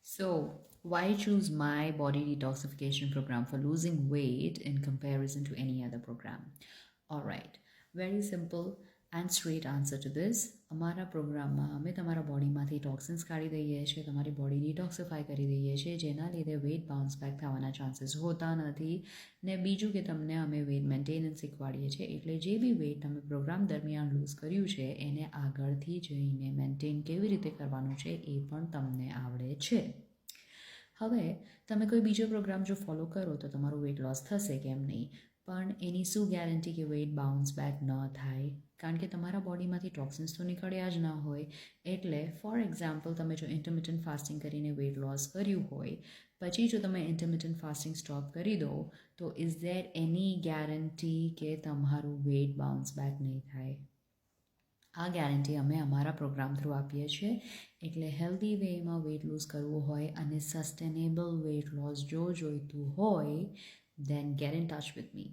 So, why choose my body detoxification program for losing weight in comparison to any other program? All right, very simple and straight answer to this. અમારા પ્રોગ્રામમાં અમે તમારા બોડીમાંથી toxins કાઢી દઈએ છીએ, તમારી body ડિટોક્સિફાઈ કરી દઈએ છીએ, જેના લીધે વેટ બાઉન્સ બેક થવાના ચાન્સીસ હોતા નથી. ને બીજું કે તમને અમે વેટ મેન્ટેનન્સ શીખવાડીએ છીએ, એટલે જે બી વેટ તમે પ્રોગ્રામ દરમિયાન લૂઝ કર્યું છે એને આગળથી જઈને મેન્ટેન કેવી રીતે કરવાનું છે એ પણ તમને આવડે છે. હવે તમે કોઈ બીજો પ્રોગ્રામ જો ફોલો કરો તો તમારું વેટ લોસ થશે કેમ નહીં, પણ એની શું ગેરંટી કે વેટ બાઉન્સ બેક ન થાય? કારણ કે તમારા બોડીમાંથી ટોક્સિન્સ તો નીકળ્યા જ ના હોય. એટલે ફોર એક્ઝામ્પલ તમે જો ઇન્ટરમિટન્ટ ફાસ્ટિંગ કરીને વેટ લોસ કર્યું હોય, પછી જો તમે ઇન્ટરમિટન્ટ ફાસ્ટિંગ સ્ટોપ કરી દો તો ઇઝ ધેર એની ગેરંટી કે તમારું વેટ બાઉન્સ બેક નહીં થાય? આ ગેરંટી અમે અમારા પ્રોગ્રામ થ્રુ આપીએ છીએ. એટલે હેલ્ધી વેમાં વેટ લૂઝ કરવું હોય અને સસ્ટેનેબલ વેટ લોસ જો જોઈતું હોય, then get in touch with me.